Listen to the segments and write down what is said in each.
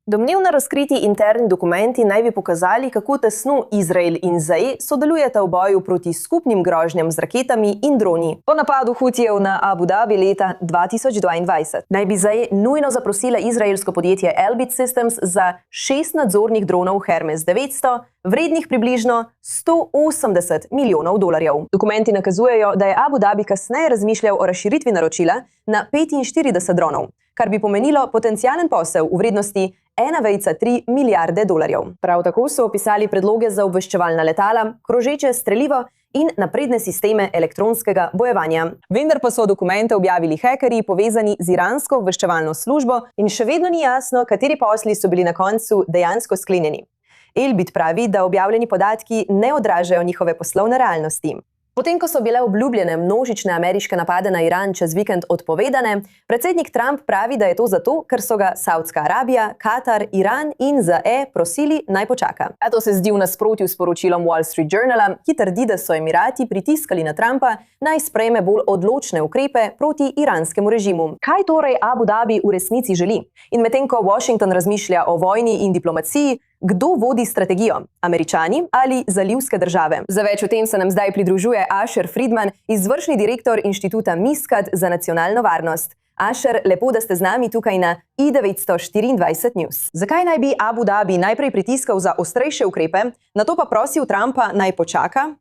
Domnevno razkriti interni dokumenti naj bi pokazali, kako tesno Izrael in ZDA sodelujeta v boju proti skupnim grožnjam z raketami in droni. Po napadu Hutijev na Abu Dhabi leta 2022 naj bi ZDA nujno zaprosila izraelsko podjetje Elbit Systems za 6 nadzornih dronov Hermes 900, vrednih približno $180 milijonov. Dokumenti nakazujejo, da je Abu Dhabi kasneje razmišljal o razširitvi naročila na 45 dronov, kar bi pomenilo potencialen posel v vrednosti $1,3 milijarde. Prav tako so opisali predloge za obveščevalna letala, krožeče strelivo in napredne sisteme elektronskega bojevanja. Vendar pa so dokumente objavili hekerji povezani z iransko obveščevalno službo in še vedno ni jasno, kateri posli so bili na koncu dejansko sklenjeni. Elbit pravi, da objavljeni podatki ne odražajo njihove poslovne realnosti. Potem, ko so bile obljubljene množične ameriške napade na Iran čez vikend odpovedane, predsednik Trump pravi, da je to zato, ker so ga Saudska Arabija, Katar, Iran in ZDA prosili naj počaka. A to se zdi v nasprotju s poročilom Wall Street Journala, ki trdi, da so Emirati pritiskali na Trumpa, naj sprejme bolj odločne ukrepe proti iranskemu režimu. Kaj torej Abu Dhabi v resnici želi? In medtem ko Washington razmišlja o vojni in diplomaciji, kdo vodi strategijo? Američani ali zalivske države? Za več o tem se nam zdaj pridružuje Asher Friedman, izvršni direktor Inštituta Miskat za nacionalno varnost. Asher, lepo, da ste z nami tukaj na i924 News. Zakaj naj bi Abu Dhabi najprej pritiskal za ostrejše ukrepe, nato pa prosil Trumpa naj počaka?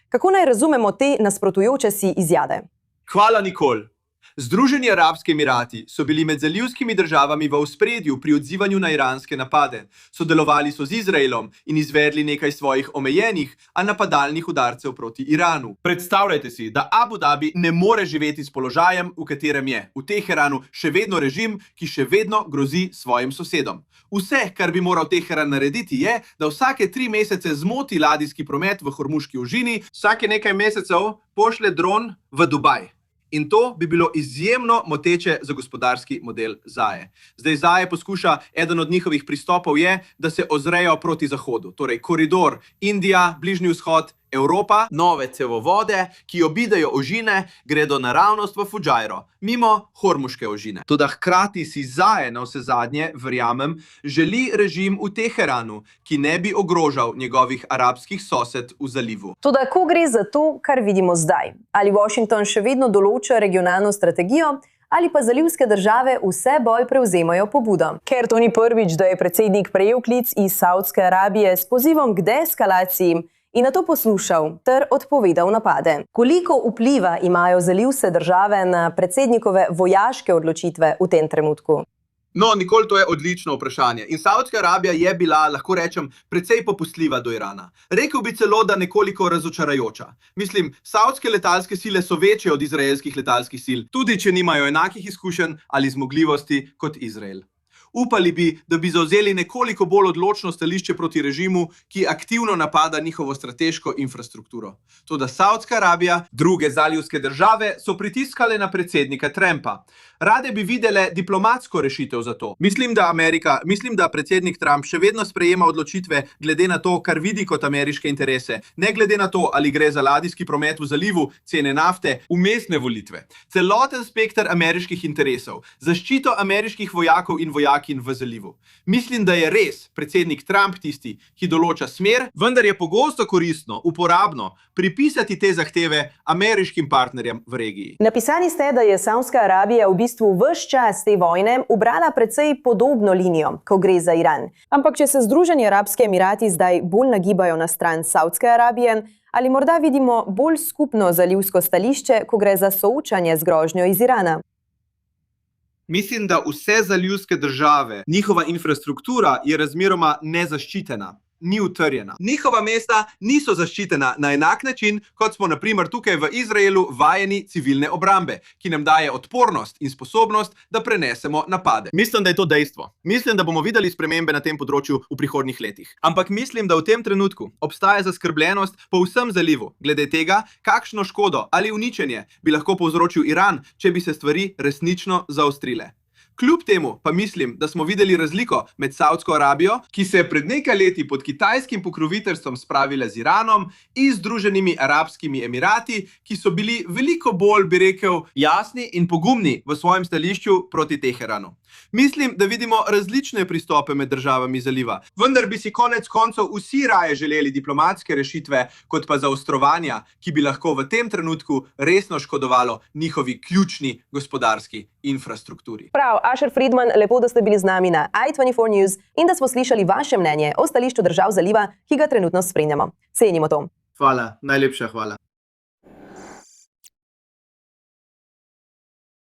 Kako naj razumemo te nasprotujoče si izjave? Hvala, Nikol. Združeni arabski emirati so bili med zalivskimi državami v ospredju pri odzivanju na iranske napade. Sodelovali so z Izraelom in izvedli nekaj svojih omejenih, a napadalnih udarcev proti Iranu. Predstavljajte si, da Abu Dhabi ne more živeti s položajem, v katerem je v Teheranu še vedno režim, ki še vedno grozi svojim sosedom. Vse, kar bi moral Teheran narediti, je, da vsake 3 mesece zmoti ladijski promet v Hormuški ožini, vsake nekaj mesecev pošlje dron v Dubaj. In to bi bilo izjemno moteče za gospodarski model ZDA. Zdaj ZDA poskuša, eden od njihovih pristopov je, da se ozrejo proti zahodu. Torej koridor Indija, Bližnji vzhod, Evropa, nove cevovode, ki obidejo ožine, gredo naravnost v Fudžajro, mimo Hormuške ožine. Toda hkrati si ZDA navsezadnje, verjamem, želi režim v Teheranu, ki ne bi ogrožal njegovih arabskih sosed v zalivu. Toda ko gre za to, kar vidimo zdaj? Ali Washington še vedno določa regionalno strategijo, ali pa zalivske države vse bolj prevzemajo pobudo? Ker to ni prvič, da je predsednik prejel klic iz Saudske Arabije s pozivom k deeskalaciji in nato poslušal ter odpovedal napade. Koliko vpliva imajo zalivske države na predsednikove vojaške odločitve v tem trenutku? No, Nikol, to je odlično vprašanje. In Saudska Arabija je bila, lahko rečem, precej popustljiva do Irana. Rekel bi celo, da nekoliko razočarajoča. Mislim, saudske letalske sile so večje od izraelskih letalskih sil, tudi če nimajo enakih izkušenj ali zmogljivosti kot Izrael. Upali bi, da bi zavzeli nekoliko bolj odločno stališče proti režimu, ki aktivno napada njihovo strateško infrastrukturo. Toda Saudska Arabija, druge zalivske države so pritiskale na predsednika Trumpa. Rade bi videle diplomatsko rešitev za to. Mislim, da predsednik Trump še vedno sprejema odločitve glede na to, kar vidi kot ameriške interese, ne glede na to, ali gre za ladijski promet v zalivu, cene nafte, vmesne volitve. Celoten spekter ameriških interesov, zaščito ameriških vojakov in vojakinj v zalivu. Mislim, da je res predsednik Trump tisti, ki določa smer, vendar je pogosto koristno, uporabno pripisati te zahteve ameriškim partnerjem v regiji. Napisali ste, da je Saudska Arabija v bistvu ves čas te vojne ubrala precej podobno linijo, ko gre za Iran. Ampak če se Združeni arabski emirati zdaj bolj nagibajo na stran Saudske Arabije, ali morda vidimo bolj skupno zalivsko stališče, ko gre za soočanje z grožnjo iz Irana? Mislim, da vse zalivske države, njihova infrastruktura je razmeroma nezaščitena. Ni utrjena. Njihova mesta niso zaščitena na enak način, kot smo na primer tukaj v Izraelu vajeni civilne obrambe, ki nam daje odpornost in sposobnost, da prenesemo napade. Mislim, da je to dejstvo. Mislim, da bomo videli spremembe na tem področju v prihodnjih letih. Ampak mislim, da v tem trenutku obstaja zaskrbljenost po vsem zalivu, glede tega, kakšno škodo ali uničenje bi lahko povzročil Iran, če bi se stvari resnično zaostrile. Kljub temu pa mislim, da smo videli razliko med Saudsko Arabijo, ki se je pred nekaj leti pod kitajskim pokroviteljstvom spravila z Iranom, in Združenimi arabskimi emirati, ki so bili veliko bolj, bi rekel, jasni in pogumni v svojem stališču proti Teheranu. Mislim, da vidimo različne pristope med državami zaliva, vendar bi si konec koncev vsi raje želeli diplomatske rešitve, kot pa zaostrovanja, ki bi lahko v tem trenutku resno škodovalo njihovi ključni gospodarski infrastrukturi. Prav, Asher Friedman, lepo, da ste bili z nami na i24 News in da smo slišali vaše mnenje o stališču držav zaliva, ki ga trenutno spremljamo. Cenimo to. Hvala, najlepša hvala.